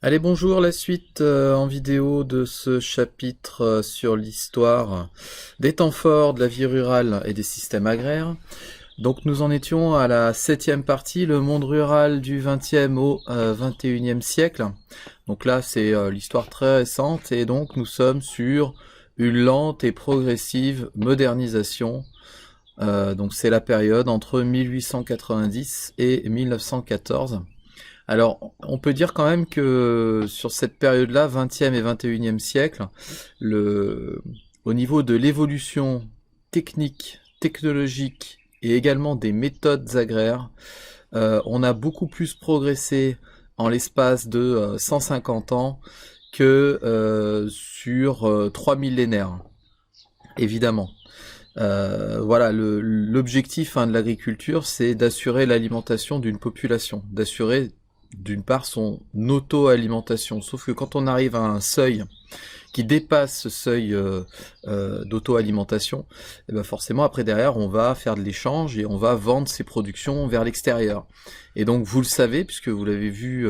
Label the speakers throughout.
Speaker 1: Allez, bonjour, la suite en vidéo de ce chapitre sur l'histoire des temps forts de la vie rurale et des systèmes agraires. Donc nous en étions à la 7e partie, le monde rural du 20e au 21e siècle. Donc là c'est l'histoire très récente et donc nous sommes sur une lente et progressive modernisation. Donc c'est la période entre 1890 et 1914. Alors, on peut dire quand même que sur cette période-là, 20e et 21e siècle, au niveau de l'évolution technique, technologique et également des méthodes agraires, on a beaucoup plus progressé en l'espace de 150 ans que sur 3 millénaires, évidemment. Voilà, l'objectif de l'agriculture, c'est d'assurer l'alimentation d'une population, d'assurer d'une part son auto-alimentation. Sauf que quand on arrive à un seuil qui dépasse ce seuil d'auto-alimentation, et ben forcément après derrière on va faire de l'échange et on va vendre ses productions vers l'extérieur. Et donc vous le savez, puisque vous l'avez vu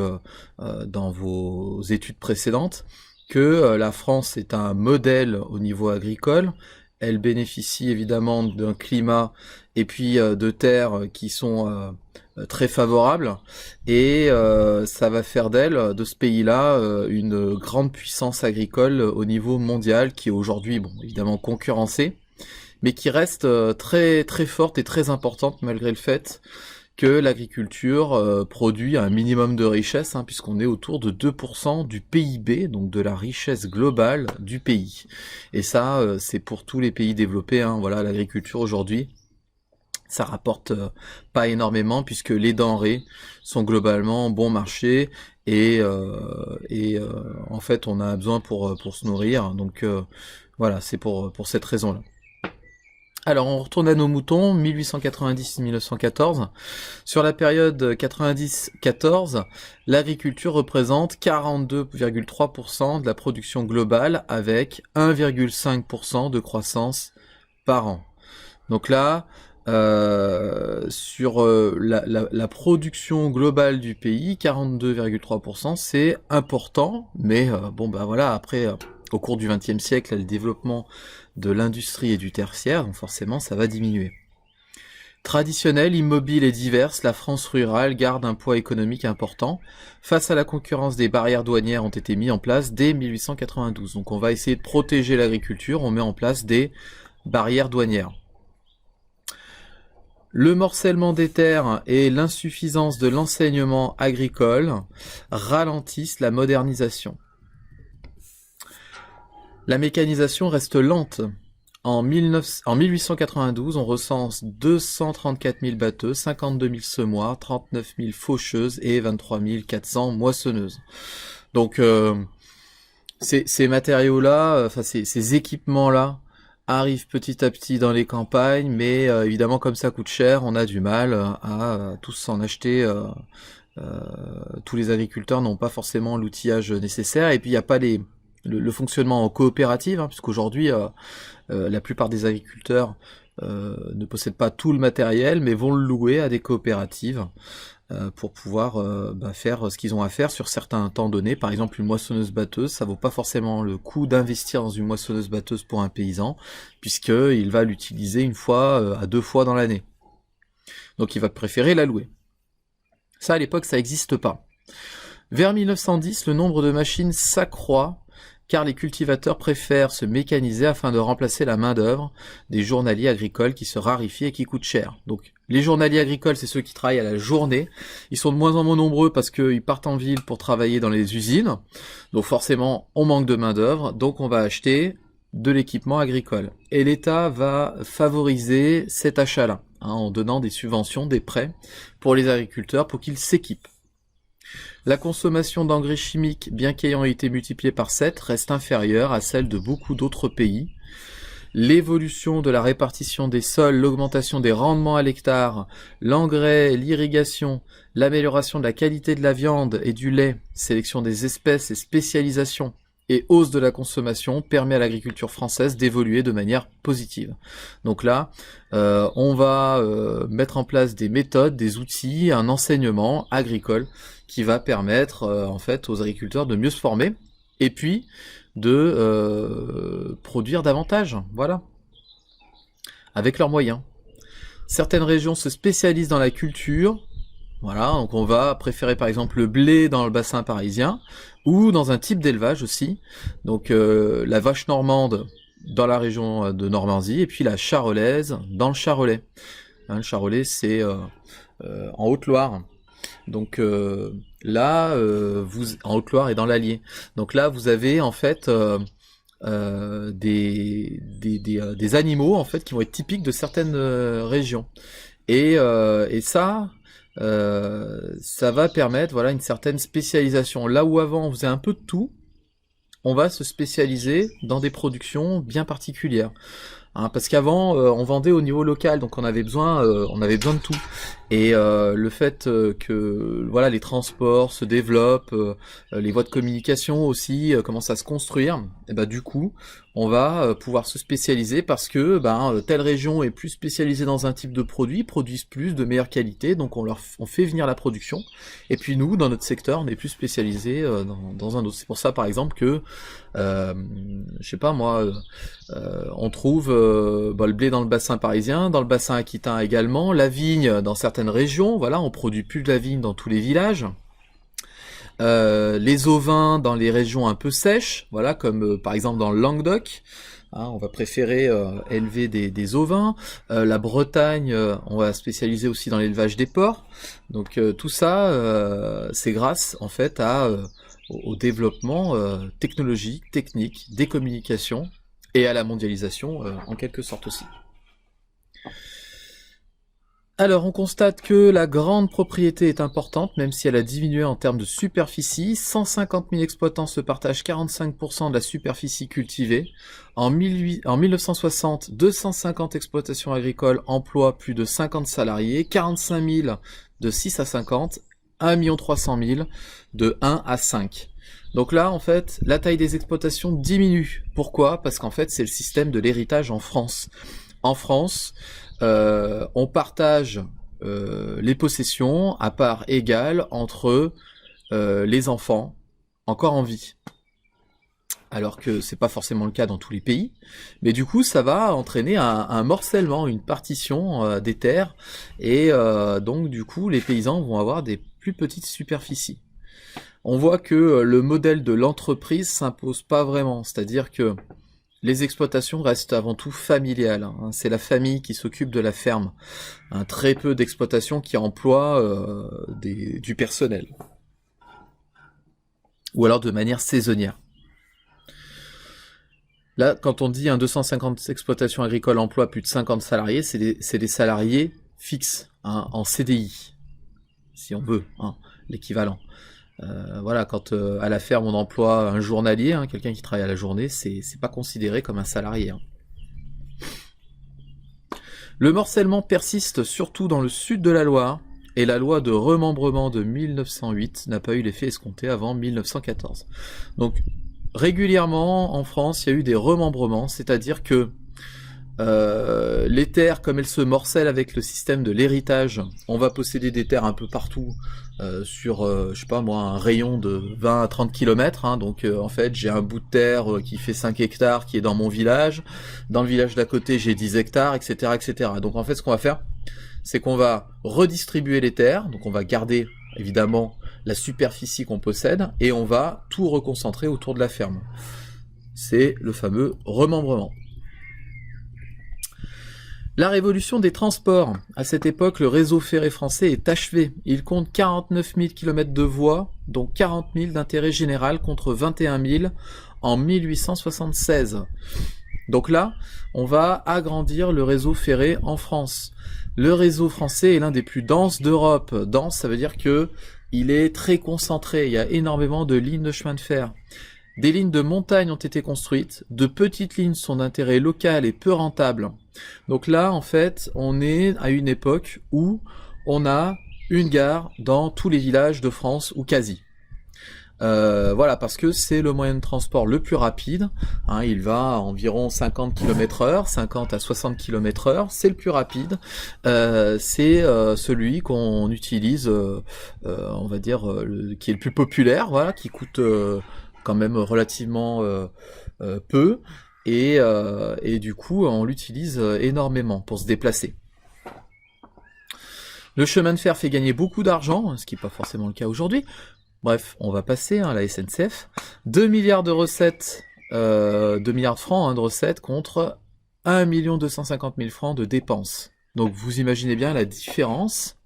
Speaker 1: dans vos études précédentes, que la France est un modèle au niveau agricole. Elle bénéficie évidemment d'un climat et puis de terres qui sont très favorables, et ça va faire d'elle, de ce pays-là, une grande puissance agricole au niveau mondial, qui est aujourd'hui, bon, évidemment concurrencée, mais qui reste très très forte et très importante malgré le fait que l'agriculture produit un minimum de richesse, puisqu'on est autour de 2% du PIB, donc de la richesse globale du pays. Et ça, c'est pour tous les pays développés. Voilà, l'agriculture aujourd'hui, ça rapporte pas énormément, puisque les denrées sont globalement bon marché, et en fait, on a besoin pour se nourrir. Donc voilà, c'est pour cette raison-là. Alors on retourne à nos moutons, 1890-1914. Sur la période 90-14, l'agriculture représente 42,3% de la production globale, avec 1,5% de croissance par an. Donc là, sur la production globale du pays, 42,3%, c'est important, mais bon bah voilà, après au cours du XXe siècle, le développement de l'industrie et du tertiaire, donc forcément ça va diminuer. Traditionnelle, immobile et diverse, la France rurale garde un poids économique important. Face à la concurrence, des barrières douanières ont été mises en place dès 1892. Donc on va essayer de protéger l'agriculture, on met en place des barrières douanières. Le morcellement des terres et l'insuffisance de l'enseignement agricole ralentissent la modernisation. La mécanisation reste lente. En 1892, on recense 234 000 batteuses, 52 000 semoirs, 39 000 faucheuses et 23 400 moissonneuses. Donc ces matériaux-là, ces équipements-là, arrivent petit à petit dans les campagnes, mais évidemment comme ça coûte cher, on a du mal à tous s'en acheter. Tous les agriculteurs n'ont pas forcément l'outillage nécessaire, et puis il n'y a pas le fonctionnement en coopérative, puisqu'aujourd'hui la plupart des agriculteurs ne possèdent pas tout le matériel, mais vont le louer à des coopératives pour pouvoir faire ce qu'ils ont à faire sur certains temps donnés. Par exemple, une moissonneuse-batteuse, ça vaut pas forcément le coup d'investir dans une moissonneuse-batteuse pour un paysan, puisqu'il va l'utiliser une fois à 2 fois dans l'année. Donc il va préférer la louer. Ça, à l'époque, ça n'existe pas. Vers 1910, le nombre de machines s'accroît, car les cultivateurs préfèrent se mécaniser afin de remplacer la main-d'œuvre des journaliers agricoles qui se raréfient et qui coûtent cher. Donc les journaliers agricoles, c'est ceux qui travaillent à la journée. Ils sont de moins en moins nombreux parce qu'ils partent en ville pour travailler dans les usines. Donc forcément, on manque de main-d'œuvre, donc on va acheter de l'équipement agricole. Et l'État va favoriser cet achat-là, en donnant des subventions, des prêts pour les agriculteurs pour qu'ils s'équipent. La consommation d'engrais chimiques, bien qu'ayant été multipliée par 7, reste inférieure à celle de beaucoup d'autres pays. L'évolution de la répartition des sols, l'augmentation des rendements à l'hectare, l'engrais, l'irrigation, l'amélioration de la qualité de la viande et du lait, sélection des espèces et spécialisation et hausse de la consommation permet à l'agriculture française d'évoluer de manière positive. Donc là, on va mettre en place des méthodes, des outils, un enseignement agricole qui va permettre en fait aux agriculteurs de mieux se former et puis de produire davantage, voilà, avec leurs moyens. Certaines régions se spécialisent dans la culture. Voilà, donc on va préférer par exemple le blé dans le bassin parisien, ou dans un type d'élevage aussi, donc la vache normande dans la région de Normandie, et puis la charolaise dans le Charolais. Hein, le Charolais c'est en Haute-Loire, donc là, en Haute-Loire et dans l'Allier. Donc là vous avez en fait des animaux en fait qui vont être typiques de certaines régions. Et ça va permettre voilà une certaine spécialisation. Là où avant on faisait un peu de tout, on va se spécialiser dans des productions bien particulières. Hein, parce qu'avant on vendait au niveau local, donc on avait besoin de tout. Et le fait que voilà les transports se développent, les voies de communication aussi commencent à se construire, et ben du coup on va pouvoir se spécialiser parce que telle région est plus spécialisée dans un type de produit, produisent plus de meilleure qualité, donc on fait venir la production. Et puis nous, dans notre secteur, on est plus spécialisé dans un autre. C'est pour ça par exemple que je sais pas moi, on trouve le blé dans le bassin parisien, dans le bassin aquitain également, la vigne dans certaines régions, voilà, on produit plus de la vigne dans tous les villages. Les ovins dans les régions un peu sèches, voilà, comme par exemple dans le Languedoc, hein, on va préférer élever des ovins. La Bretagne, on va spécialiser aussi dans l'élevage des porcs. Donc tout ça, c'est grâce en fait au développement technologique, technique, des communications et à la mondialisation en quelque sorte aussi. Alors, on constate que la grande propriété est importante, même si elle a diminué en termes de superficie. 150 000 exploitants se partagent 45% de la superficie cultivée. En 1960, 250 exploitations agricoles emploient plus de 50 salariés, 45 000 de 6 à 50, 1 300 000 de 1 à 5. Donc là, en fait, la taille des exploitations diminue. Pourquoi ? Parce qu'en fait, c'est le système de l'héritage en France. En France, on partage les possessions à part égale entre les enfants encore en vie. Alors que c'est pas forcément le cas dans tous les pays, mais du coup ça va entraîner un morcellement, une partition des terres, et donc du coup les paysans vont avoir des plus petites superficies. On voit que le modèle de l'entreprise s'impose pas vraiment, c'est-à-dire que les exploitations restent avant tout familiales. Hein. C'est la famille qui s'occupe de la ferme. Très peu d'exploitations qui emploient du personnel. Ou alors de manière saisonnière. Là, quand on dit 250 exploitations agricoles emploient plus de 50 salariés, c'est des salariés fixes, hein, en CDI, si on veut, hein, l'équivalent. Voilà, quand à la ferme on emploie un journalier, hein, quelqu'un qui travaille à la journée, c'est pas considéré comme un salarié. Hein. Le morcellement persiste surtout dans le sud de la Loire, et la loi de remembrement de 1908 n'a pas eu l'effet escompté avant 1914. Donc régulièrement en France, il y a eu des remembrements, c'est-à-dire que les terres, comme elles se morcellent avec le système de l'héritage, on va posséder des terres un peu partout sur, je sais pas moi, un rayon de 20 à 30 km. Hein, donc en fait, j'ai un bout de terre qui fait 5 hectares qui est dans mon village. Dans le village d'à côté, j'ai 10 hectares, etc., etc. Donc en fait, ce qu'on va faire, c'est qu'on va redistribuer les terres. Donc on va garder évidemment la superficie qu'on possède et on va tout reconcentrer autour de la ferme. C'est le fameux remembrement. La révolution des transports. À cette époque, le réseau ferré français est achevé. Il compte 49 000 km de voies, dont 40 000 d'intérêt général contre 21 000 en 1876. Donc là, on va agrandir le réseau ferré en France. Le réseau français est l'un des plus denses d'Europe. Dense, ça veut dire que il est très concentré. Il y a énormément de lignes de chemin de fer. Des lignes de montagne ont été construites, de petites lignes sont d'intérêt local et peu rentables. Donc là, en fait, on est à une époque où on a une gare dans tous les villages de France, ou quasi. Voilà, parce que c'est le moyen de transport le plus rapide, hein, il va à environ 50 km/h, 50 à 60 km/h, c'est le plus rapide, c'est celui qu'on utilise, on va dire, qui est le plus populaire, voilà, qui coûte quand même relativement peu, et du coup on l'utilise énormément pour se déplacer. Le chemin de fer fait gagner beaucoup d'argent, ce qui n'est pas forcément le cas aujourd'hui. Bref, on va passer à la SNCF. 2 milliards de recettes, 2 milliards de francs de recettes contre 1 250 000 francs de dépenses. Donc vous imaginez bien la différence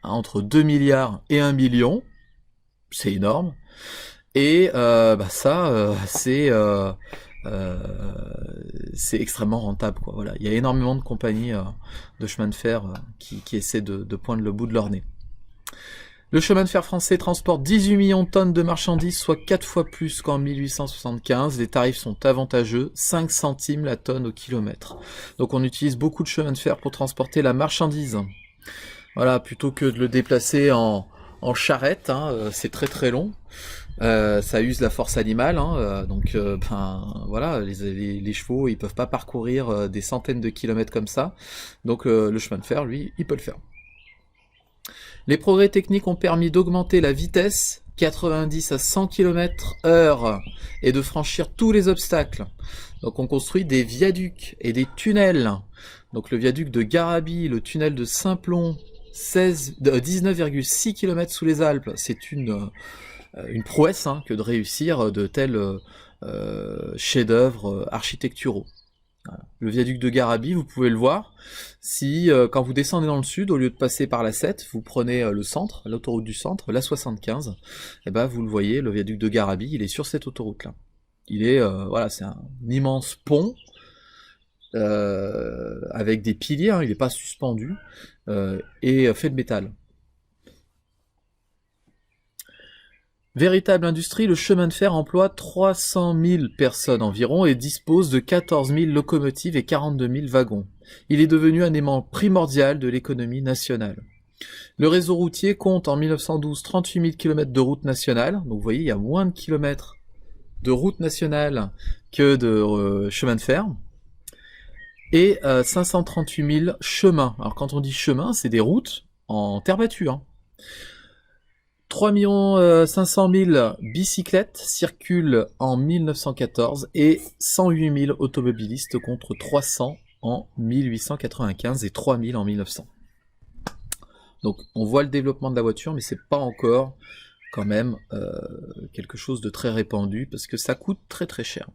Speaker 1: entre 2 milliards et 1 million. C'est énorme. Et c'est extrêmement rentable, quoi. Voilà. Il y a énormément de compagnies de chemin de fer qui essaient de poindre le bout de leur nez. Le chemin de fer français transporte 18 millions de tonnes de marchandises, soit 4 fois plus qu'en 1875. Les tarifs sont avantageux, 5 centimes la tonne au kilomètre. Donc on utilise beaucoup de chemin de fer pour transporter la marchandise. Voilà, plutôt que de le déplacer en charrette, c'est très très long. Ça use la force animale, donc voilà, les chevaux ils peuvent pas parcourir des centaines de kilomètres comme ça, donc le chemin de fer lui il peut le faire. Les progrès techniques ont permis d'augmenter la vitesse 90 à 100 km/h et de franchir tous les obstacles. Donc on construit des viaducs et des tunnels. Donc le viaduc de Garabi, le tunnel de Saint-Plon, 19,6 km sous les Alpes, c'est une prouesse que de réussir de tels chefs-d'œuvre architecturaux. Voilà. Le viaduc de Garabi, vous pouvez le voir, si quand vous descendez dans le sud, au lieu de passer par la 7, vous prenez le centre, l'autoroute du centre, la 75, et ben vous le voyez, le viaduc de Garabi, il est sur cette autoroute-là. Il est, voilà, c'est un immense pont, avec des piliers, il n'est pas suspendu, et fait de métal. Véritable industrie, le chemin de fer emploie 300 000 personnes environ et dispose de 14 000 locomotives et 42 000 wagons. Il est devenu un élément primordial de l'économie nationale. Le réseau routier compte en 1912 38 000 km de route nationale, donc vous voyez il y a moins de kilomètres de route nationale que de chemin de fer, et 538 000 chemins. Alors quand on dit chemin, c'est des routes en terre battue. 3 500 000 bicyclettes circulent en 1914 et 108 000 automobilistes contre 300 en 1895 et 3 000 en 1900. Donc on voit le développement de la voiture, mais c'est pas encore quand même quelque chose de très répandu parce que ça coûte très très cher.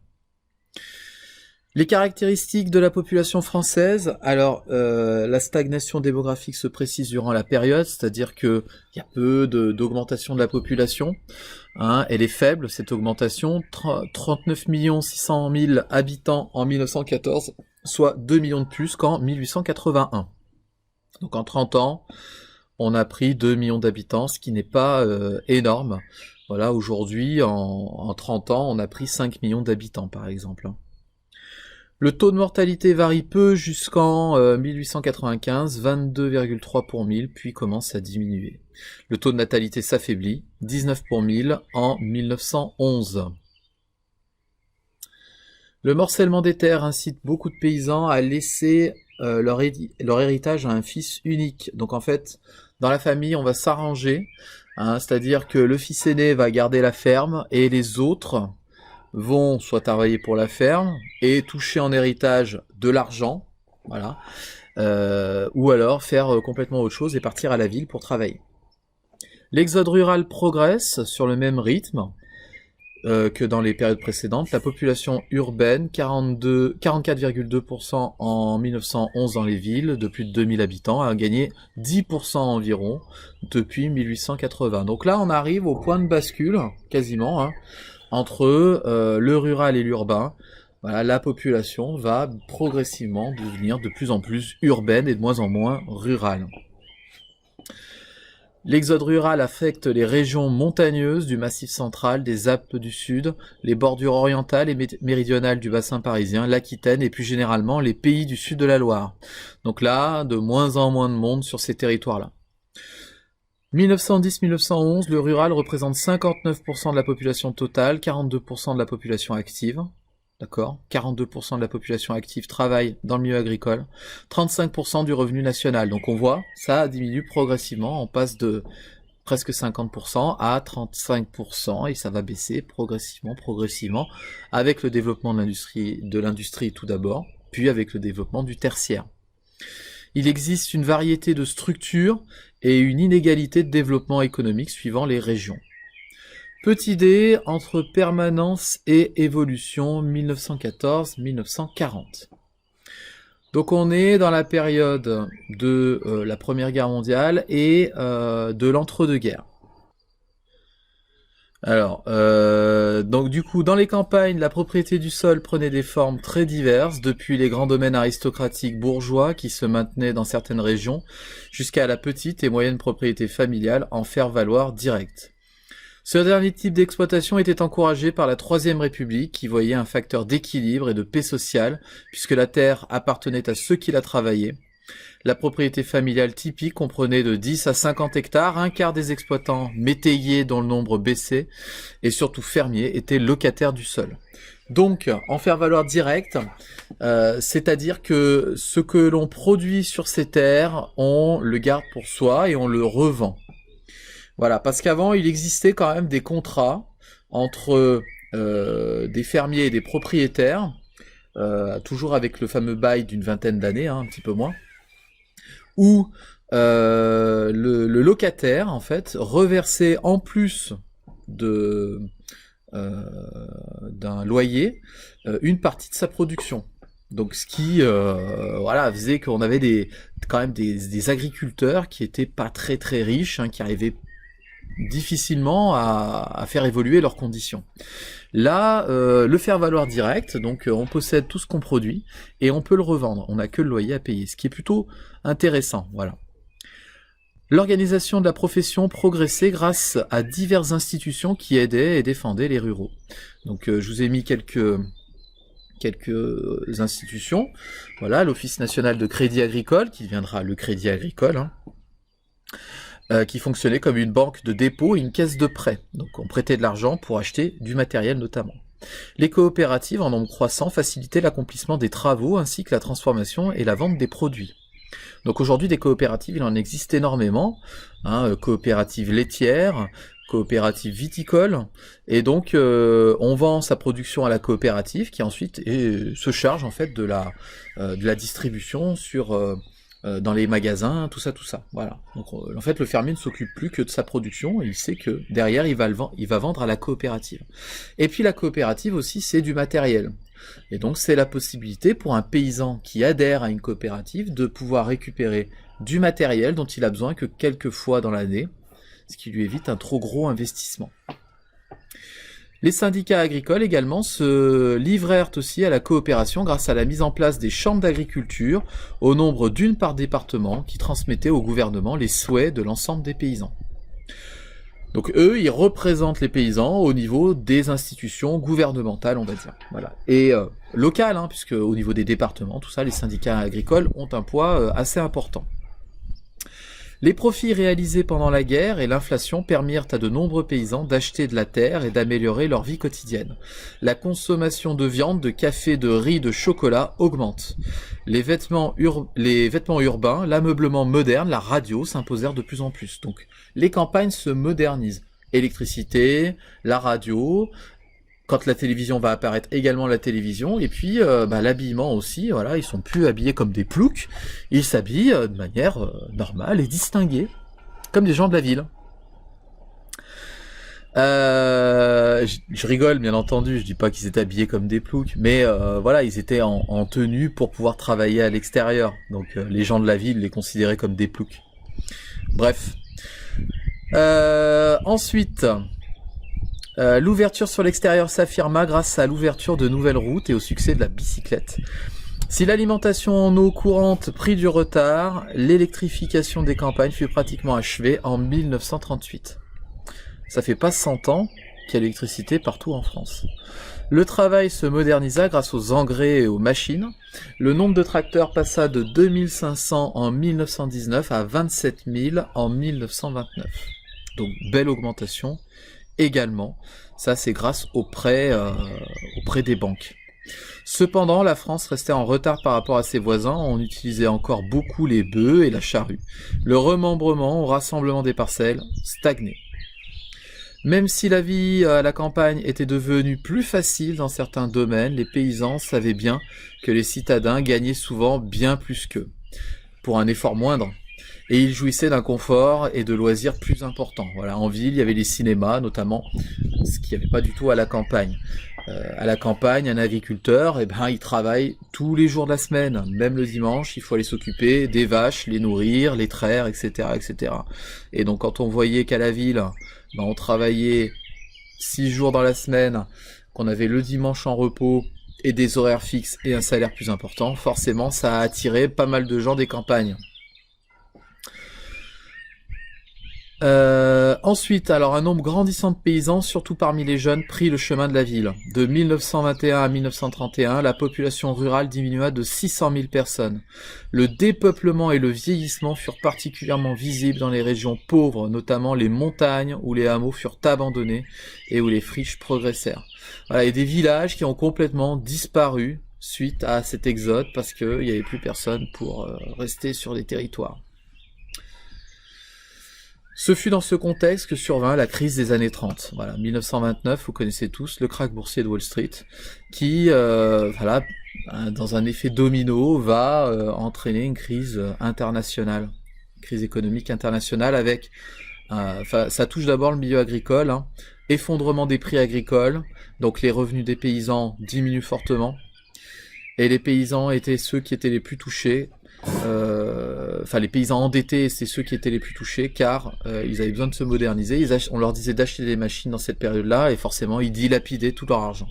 Speaker 1: Les caractéristiques de la population française, alors la stagnation démographique se précise durant la période, c'est-à-dire qu'il y a peu d'augmentation de la population, elle est faible cette augmentation, 39 600 000 habitants en 1914, soit 2 millions de plus qu'en 1881. Donc en 30 ans, on a pris 2 millions d'habitants, ce qui n'est pas énorme. Voilà, aujourd'hui, en 30 ans, on a pris 5 millions d'habitants par exemple. Le taux de mortalité varie peu jusqu'en 1895, 22,3 pour 1000, puis commence à diminuer. Le taux de natalité s'affaiblit, 19 pour 1000 en 1911. Le morcellement des terres incite beaucoup de paysans à laisser leur héritage à un fils unique. Donc en fait, dans la famille, on va s'arranger, c'est-à-dire que le fils aîné va garder la ferme et les autres vont soit travailler pour la ferme et toucher en héritage de l'argent, voilà, ou alors faire complètement autre chose et partir à la ville pour travailler. L'exode rural progresse sur le même rythme que dans les périodes précédentes. La population urbaine, 44,2% en 1911 dans les villes de plus de 2000 habitants, a gagné 10% environ depuis 1880. Donc là, on arrive au point de bascule, quasiment, entre le rural et l'urbain. Voilà, la population va progressivement devenir de plus en plus urbaine et de moins en moins rurale. L'exode rural affecte les régions montagneuses du Massif central, des Alpes du Sud, les bordures orientales et méridionales du bassin parisien, l'Aquitaine et plus généralement les pays du sud de la Loire. Donc là, de moins en moins de monde sur ces territoires-là. 1910-1911, le rural représente 59% de la population totale, 42% de la population active. D'accord, 42% de la population active travaille dans le milieu agricole, 35% du revenu national. Donc on voit, ça diminue progressivement, on passe de presque 50% à 35% et ça va baisser progressivement, avec le développement de l'industrie tout d'abord, puis avec le développement du tertiaire. Il existe une variété de structures et une inégalité de développement économique suivant les régions. Petit D, entre permanence et évolution, 1914-1940. Donc on est dans la période de la Première Guerre mondiale et de l'entre-deux-guerres. Alors, donc du coup, dans les campagnes, la propriété du sol prenait des formes très diverses, depuis les grands domaines aristocratiques bourgeois qui se maintenaient dans certaines régions, jusqu'à la petite et moyenne propriété familiale en faire-valoir direct. Ce dernier type d'exploitation était encouragé par la Troisième République qui voyait un facteur d'équilibre et de paix sociale, puisque la terre appartenait à ceux qui la travaillaient. La propriété familiale typique comprenait de 10 à 50 hectares, un quart des exploitants métayers dont le nombre baissait, et surtout fermiers étaient locataires du sol. Donc, en faire valoir direct, c'est-à-dire que ce que l'on produit sur ces terres, on le garde pour soi et on le revend. Voilà, parce qu'avant, il existait quand même des contrats entre des fermiers et des propriétaires, toujours avec le fameux bail d'une vingtaine d'années, un petit peu moins, où le locataire, en fait, reversait en plus d'un loyer une partie de sa production. Donc ce qui faisait qu'on avait quand même des agriculteurs qui étaient pas très très riches, qui arrivaient difficilement à faire évoluer leurs conditions. Là, le faire valoir direct, donc on possède tout ce qu'on produit et on peut le revendre. On n'a que le loyer à payer, ce qui est plutôt intéressant. Voilà. L'organisation de la profession progressait grâce à diverses institutions qui aidaient et défendaient les ruraux. Donc je vous ai mis quelques institutions. Voilà, l'Office national de crédit agricole, qui deviendra le Crédit agricole, qui fonctionnait comme une banque de dépôt et une caisse de prêt. Donc on prêtait de l'argent pour acheter du matériel notamment. Les coopératives en nombre croissant facilitaient l'accomplissement des travaux ainsi que la transformation et la vente des produits. Donc aujourd'hui des coopératives, il en existe énormément, coopératives laitières, coopératives viticoles, et donc on vend sa production à la coopérative qui ensuite se charge en fait de la distribution dans les magasins, tout ça. Voilà. Donc en fait, le fermier ne s'occupe plus que de sa production et il sait que derrière, il va vendre à la coopérative. Et puis la coopérative aussi, c'est du matériel. Et donc c'est la possibilité pour un paysan qui adhère à une coopérative de pouvoir récupérer du matériel dont il a besoin que quelques fois dans l'année, ce qui lui évite un trop gros investissement. Les syndicats agricoles également se livrèrent aussi à la coopération grâce à la mise en place des chambres d'agriculture au nombre d'une par département qui transmettaient au gouvernement les souhaits de l'ensemble des paysans. Donc eux, ils représentent les paysans au niveau des institutions gouvernementales, on va dire. Voilà. Et locales, puisque au niveau des départements, tout ça, les syndicats agricoles ont un poids assez important. Les profits réalisés pendant la guerre et l'inflation permirent à de nombreux paysans d'acheter de la terre et d'améliorer leur vie quotidienne. La consommation de viande, de café, de riz, de chocolat augmente. Les vêtements urbains, l'ameublement moderne, la radio s'imposèrent de plus en plus. Donc les campagnes se modernisent. Électricité, la radio, quand la télévision va apparaître, également la télévision, et puis l'habillement aussi, voilà, ils sont plus habillés comme des ploucs, ils s'habillent de manière normale et distinguée, comme des gens de la ville. Je rigole, bien entendu, je dis pas qu'ils étaient habillés comme des ploucs, mais voilà, ils étaient en tenue pour pouvoir travailler à l'extérieur, donc les gens de la ville les considéraient comme des ploucs. Bref. Ensuite... l'ouverture sur l'extérieur s'affirma grâce à l'ouverture de nouvelles routes et au succès de la bicyclette. Si l'alimentation en eau courante prit du retard, l'électrification des campagnes fut pratiquement achevée en 1938. Ça fait pas 100 ans qu'il y a l'électricité partout en France. Le travail se modernisa grâce aux engrais et aux machines. Le nombre de tracteurs passa de 2500 en 1919 à 27 000 en 1929. Donc belle augmentation également. Ça c'est grâce aux prêts des banques. Cependant, la France restait en retard par rapport à ses voisins. On utilisait encore beaucoup les bœufs et la charrue. Le remembrement au rassemblement des parcelles stagnait. Même si la vie à la campagne était devenue plus facile dans certains domaines, les paysans savaient bien que les citadins gagnaient souvent bien plus qu'eux, pour un effort moindre. Et ils jouissaient d'un confort et de loisirs plus importants. Voilà, en ville, il y avait les cinémas, notamment, ce qu'il n'y avait pas du tout à la campagne. À la campagne, un agriculteur, il travaille tous les jours de la semaine, même le dimanche, il faut aller s'occuper des vaches, les nourrir, les traire, etc., etc. Et donc, quand on voyait qu'à la ville, on travaillait 6 jours dans la semaine, qu'on avait le dimanche en repos et des horaires fixes et un salaire plus important, forcément, ça a attiré pas mal de gens des campagnes. Ensuite, alors un nombre grandissant de paysans, surtout parmi les jeunes, prit le chemin de la ville. De 1921 à 1931, la population rurale diminua de 600 000 personnes. Le dépeuplement et le vieillissement furent particulièrement visibles dans les régions pauvres, notamment les montagnes où les hameaux furent abandonnés et où les friches progressèrent. Voilà, et des villages qui ont complètement disparu suite à cet exode parce qu'il n'y avait plus personne pour rester sur les territoires. Ce fut dans ce contexte que survint la crise des années 30. Voilà, 1929, vous connaissez tous, le krach boursier de Wall Street, qui, dans un effet domino, va entraîner une crise internationale, une crise économique internationale avec, ça touche d'abord le milieu agricole, effondrement des prix agricoles, donc les revenus des paysans diminuent fortement, et les paysans étaient ceux qui étaient les plus touchés. Les paysans endettés, c'est ceux qui étaient les plus touchés, car ils avaient besoin de se moderniser. On leur disait d'acheter des machines dans cette période-là, et forcément, ils dilapidaient tout leur argent.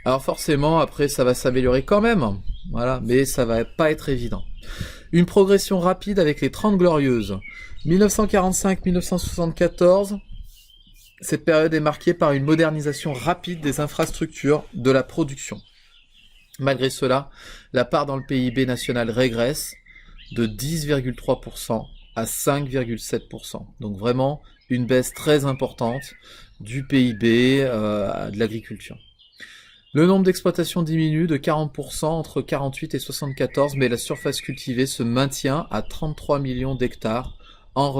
Speaker 1: Alors forcément, après, ça va s'améliorer quand même, voilà, mais ça va pas être évident. Une progression rapide avec les 30 Glorieuses. 1945-1974, cette période est marquée par une modernisation rapide des infrastructures de la production. Malgré cela, la part dans le PIB national régresse de 10,3% à 5,7%. Donc vraiment une baisse très importante du PIB de l'agriculture. Le nombre d'exploitations diminue de 40% entre 48 et 74, mais la surface cultivée se maintient à 33 millions d'hectares. À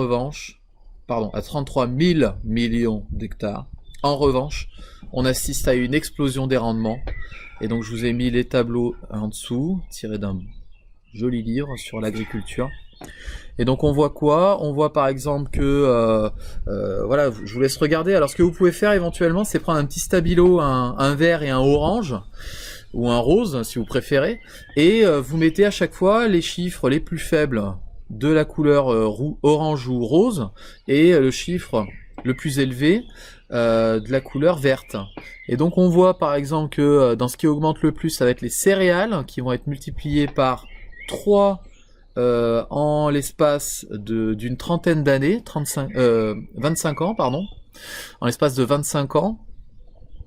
Speaker 1: 33 000 millions d'hectares. En revanche, on assiste à une explosion des rendements. Et donc je vous ai mis les tableaux en dessous, tirés d'un joli livre sur l'agriculture. Et donc on voit quoi? On voit par exemple que, je vous laisse regarder. Alors ce que vous pouvez faire éventuellement, c'est prendre un petit stabilo, un vert et un orange, ou un rose si vous préférez, et vous mettez à chaque fois les chiffres les plus faibles de la couleur orange ou rose, et le chiffre le plus élevé de la couleur verte. Et donc on voit par exemple que dans ce qui augmente le plus, ça va être les céréales qui vont être multipliées par 3 en l'espace d'une trentaine d'années, 25 ans, pardon, en l'espace de 25 ans.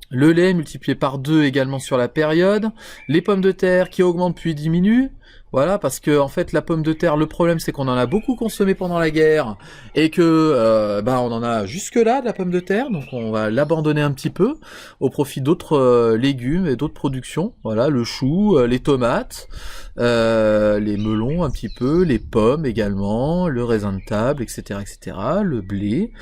Speaker 1: Le lait multiplié par 2 également sur la période. Les pommes de terre qui augmentent puis diminuent. Voilà, parce que en fait la pomme de terre, le problème c'est qu'on en a beaucoup consommé pendant la guerre et que on en a jusque là de la pomme de terre, donc on va l'abandonner un petit peu au profit d'autres légumes et d'autres productions. Voilà, le chou, les tomates, les melons un petit peu, les pommes également, le raisin de table, etc., etc., le blé,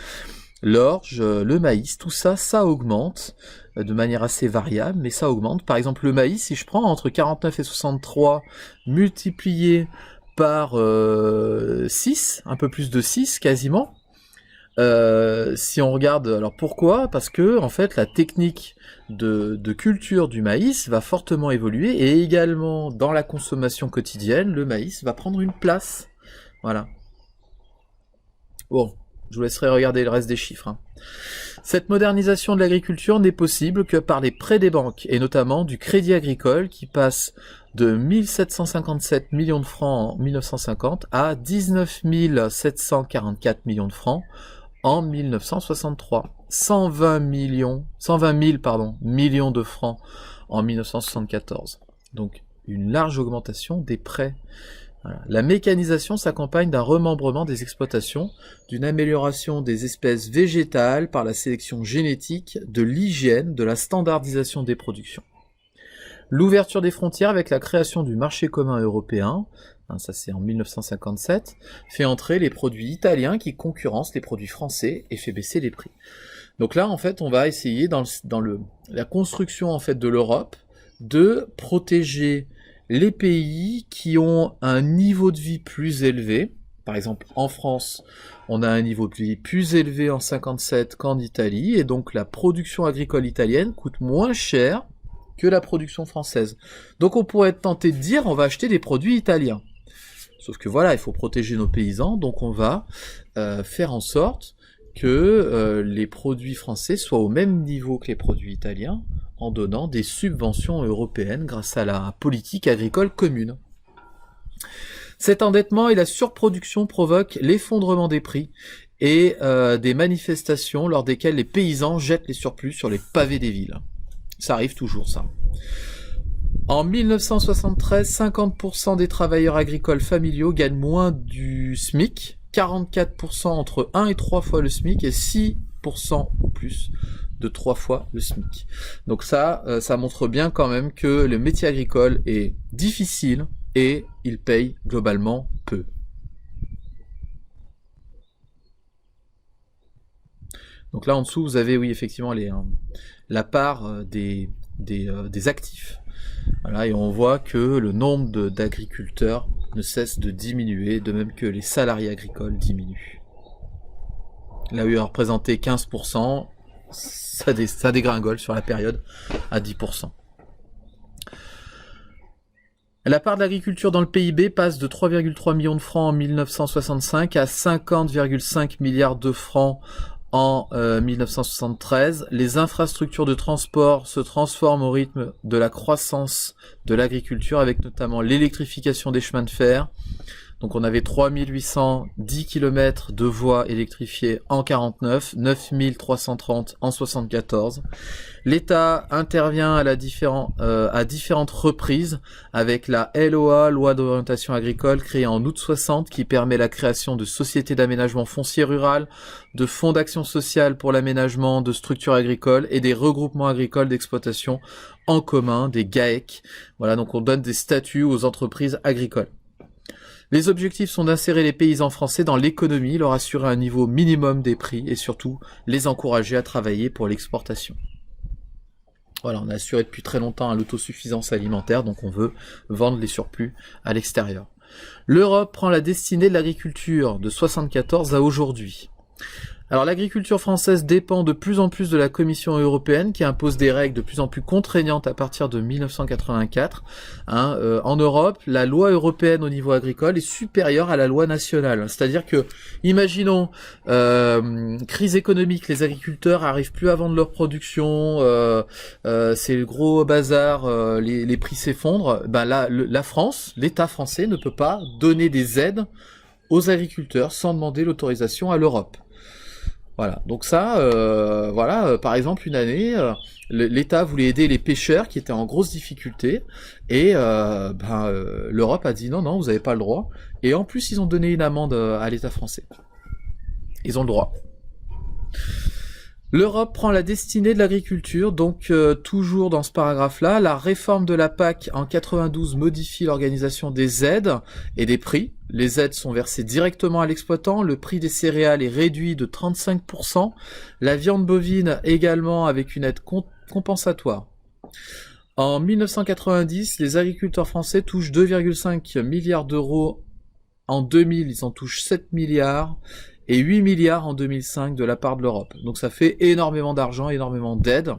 Speaker 1: l'orge, le maïs, tout ça, ça augmente de manière assez variable, mais ça augmente. Par exemple, le maïs, si je prends entre 49 et 63 multiplié par 6, un peu plus de 6 quasiment, si on regarde, alors pourquoi? Parce que en fait la technique de culture du maïs va fortement évoluer, et également dans la consommation quotidienne, le maïs va prendre une place. Voilà. Bon, je vous laisserai regarder le reste des chiffres. Cette modernisation de l'agriculture n'est possible que par les prêts des banques, et notamment du Crédit Agricole, qui passe de 1757 millions de francs en 1950 à 19 744 millions de francs en 1963. 120 000 millions de francs en 1974. Donc une large augmentation des prêts. Voilà. La mécanisation s'accompagne d'un remembrement des exploitations, d'une amélioration des espèces végétales par la sélection génétique, de l'hygiène, de la standardisation des productions. L'ouverture des frontières avec la création du marché commun européen, ça c'est en 1957, fait entrer les produits italiens qui concurrencent les produits français et fait baisser les prix. Donc là, en fait, on va essayer dans la construction en fait de l'Europe de protéger les pays qui ont un niveau de vie plus élevé. Par exemple, en France, on a un niveau de vie plus élevé en 57 qu'en Italie, et donc la production agricole italienne coûte moins cher que la production française. Donc on pourrait être tenté de dire on va acheter des produits italiens. Sauf que voilà, il faut protéger nos paysans, donc on va faire en sorte que les produits français soient au même niveau que les produits italiens, en donnant des subventions européennes grâce à la politique agricole commune. Cet endettement et la surproduction provoquent l'effondrement des prix et des manifestations lors desquelles les paysans jettent les surplus sur les pavés des villes. Ça arrive toujours, ça. En 1973, 50% des travailleurs agricoles familiaux gagnent moins du SMIC, 44% entre 1 et 3 fois le SMIC et 6% ou plus de 3 fois le SMIC. Donc ça montre bien quand même que le métier agricole est difficile et il paye globalement peu. Donc là en dessous vous avez oui effectivement la part des actifs. Voilà, et on voit que le nombre d'agriculteurs ne cesse de diminuer, de même que les salariés agricoles diminuent. Là où il a représenté 15%, ça dégringole sur la période à 10%. La part de l'agriculture dans le PIB passe de 3,3 millions de francs en 1965 à 50,5 milliards de francs en 1973. Les infrastructures de transport se transforment au rythme de la croissance de l'agriculture, avec notamment l'électrification des chemins de fer. Donc on avait 3810 km de voies électrifiées en 49, 9330 en 74. L'État intervient à différentes reprises avec la LOA, Loi d'orientation agricole, créée en août 60, qui permet la création de sociétés d'aménagement foncier rural, de fonds d'action sociale pour l'aménagement de structures agricoles et des regroupements agricoles d'exploitation en commun, des GAEC. Voilà, donc on donne des statuts aux entreprises agricoles. Les objectifs sont d'insérer les paysans français dans l'économie, leur assurer un niveau minimum des prix et surtout les encourager à travailler pour l'exportation. Voilà, on a assuré depuis très longtemps l'autosuffisance alimentaire, donc on veut vendre les surplus à l'extérieur. L'Europe prend la destinée de l'agriculture de 74 à aujourd'hui. Alors l'agriculture française dépend de plus en plus de la Commission européenne qui impose des règles de plus en plus contraignantes à partir de 1984. En Europe, la loi européenne au niveau agricole est supérieure à la loi nationale. C'est-à-dire que, imaginons, crise économique, les agriculteurs arrivent plus à vendre leur production, c'est le gros bazar, les prix s'effondrent. Ben là, la France, l'État français ne peut pas donner des aides aux agriculteurs sans demander l'autorisation à l'Europe. Voilà, donc ça, par exemple, une année, l'État voulait aider les pêcheurs qui étaient en grosse difficulté, et l'Europe a dit non, vous n'avez pas le droit, et en plus ils ont donné une amende à l'État français. Ils ont le droit. L'Europe prend la destinée de l'agriculture, donc toujours dans ce paragraphe-là, la réforme de la PAC en 92 modifie l'organisation des aides et des prix. Les aides sont versées directement à l'exploitant, le prix des céréales est réduit de 35%, la viande bovine également avec une aide compensatoire. En 1990, les agriculteurs français touchent 2,5 milliards d'euros. En 2000, ils en touchent 7 milliards. Et 8 milliards en 2005 de la part de l'Europe. Donc ça fait énormément d'argent, énormément d'aides.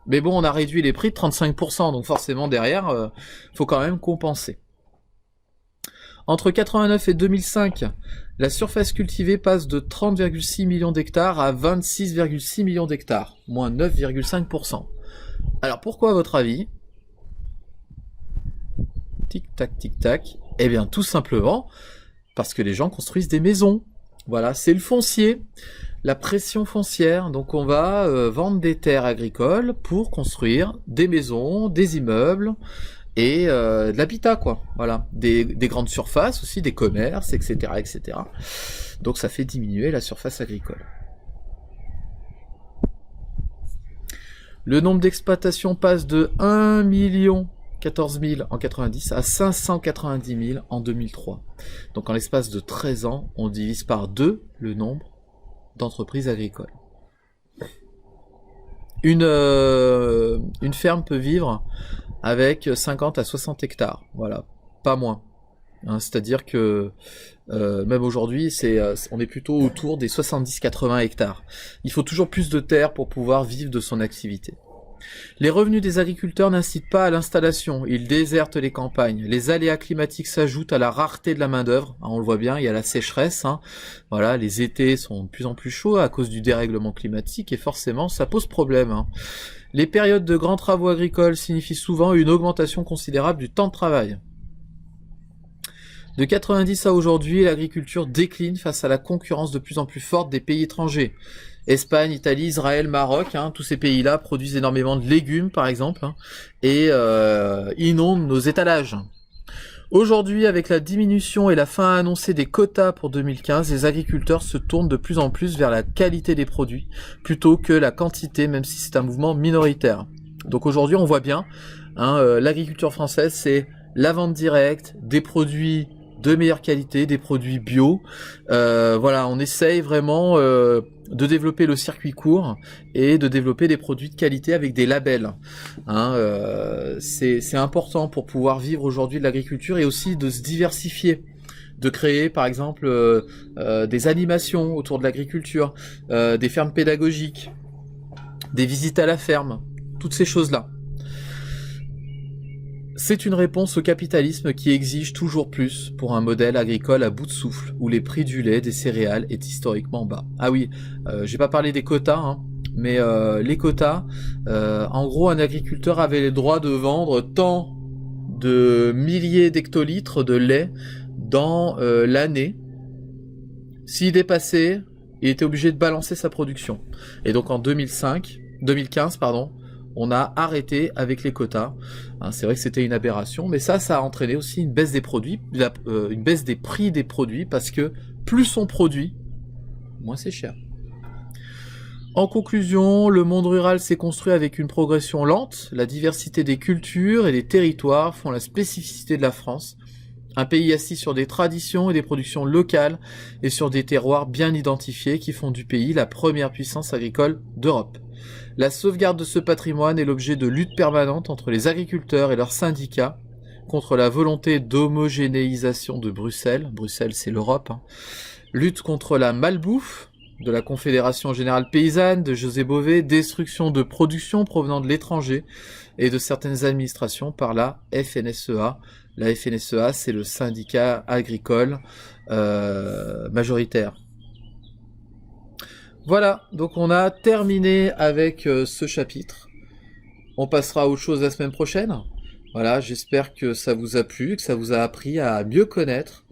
Speaker 1: Mais bon, on a réduit les prix de 35%, donc forcément derrière, faut quand même compenser. Entre 89 et 2005, la surface cultivée passe de 30,6 millions d'hectares à 26,6 millions d'hectares, moins 9,5%. Alors pourquoi à votre avis? Tic-tac, tic-tac. Eh bien tout simplement parce que les gens construisent des maisons. Voilà, c'est le foncier. La pression foncière, donc on va vendre des terres agricoles pour construire des maisons, des immeubles et de l'habitat, quoi. Voilà, des grandes surfaces aussi, des commerces, etc., etc. Donc ça fait diminuer la surface agricole. Le nombre d'exploitations passe de 1 14 000 en 90 à 590 000 en 2003. Donc en l'espace de 13 ans, on divise par 2 le nombre d'entreprises agricoles. Une ferme peut vivre avec 50 à 60 hectares, voilà, pas moins. Hein, c'est-à-dire que même aujourd'hui, on est plutôt autour des 70-80 hectares. Il faut toujours plus de terre pour pouvoir vivre de son activité. Les revenus des agriculteurs n'incitent pas à l'installation, ils désertent les campagnes. Les aléas climatiques s'ajoutent à la rareté de la main-d'œuvre. On le voit bien, il y a la sécheresse. Voilà, les étés sont de plus en plus chauds à cause du dérèglement climatique et forcément, ça pose problème. Les périodes de grands travaux agricoles signifient souvent une augmentation considérable du temps de travail. De 90 à aujourd'hui, l'agriculture décline face à la concurrence de plus en plus forte des pays étrangers. Espagne, Italie, Israël, Maroc, tous ces pays-là produisent énormément de légumes, par exemple, et inondent nos étalages. Aujourd'hui, avec la diminution et la fin annoncée des quotas pour 2015, les agriculteurs se tournent de plus en plus vers la qualité des produits, plutôt que la quantité, même si c'est un mouvement minoritaire. Donc aujourd'hui, on voit bien, l'agriculture française, c'est la vente directe, des produits de meilleure qualité, des produits bio. Voilà, on essaye vraiment de développer le circuit court et de développer des produits de qualité avec des labels. C'est important pour pouvoir vivre aujourd'hui de l'agriculture et aussi de se diversifier, de créer par exemple des animations autour de l'agriculture, des fermes pédagogiques, des visites à la ferme, toutes ces choses-là. C'est une réponse au capitalisme qui exige toujours plus pour un modèle agricole à bout de souffle, où les prix du lait, des céréales est historiquement bas. Ah oui, j'ai pas parlé des quotas, mais les quotas, en gros, un agriculteur avait le droit de vendre tant de milliers d'hectolitres de lait dans l'année. S'il dépassait, il était obligé de balancer sa production. Et donc en 2015, on a arrêté avec les quotas. C'est vrai que c'était une aberration, mais ça a entraîné aussi une baisse des produits, une baisse des prix des produits, parce que plus on produit, moins c'est cher. En conclusion, le monde rural s'est construit avec une progression lente. La diversité des cultures et des territoires font la spécificité de la France. Un pays assis sur des traditions et des productions locales et sur des terroirs bien identifiés qui font du pays la première puissance agricole d'Europe. La sauvegarde de ce patrimoine est l'objet de luttes permanentes entre les agriculteurs et leurs syndicats contre la volonté d'homogénéisation de Bruxelles. Bruxelles, c'est l'Europe. Lutte contre la malbouffe de la Confédération Générale Paysanne, de José Bové, destruction de production provenant de l'étranger et de certaines administrations par la FNSEA. La FNSEA, c'est le syndicat agricole majoritaire. Voilà, donc on a terminé avec ce chapitre. On passera à autre chose la semaine prochaine. Voilà, j'espère que ça vous a plu, que ça vous a appris à mieux connaître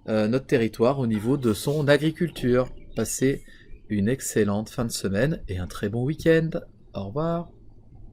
Speaker 1: notre territoire au niveau de son agriculture. Passez une excellente fin de semaine et un très bon week-end. Au revoir.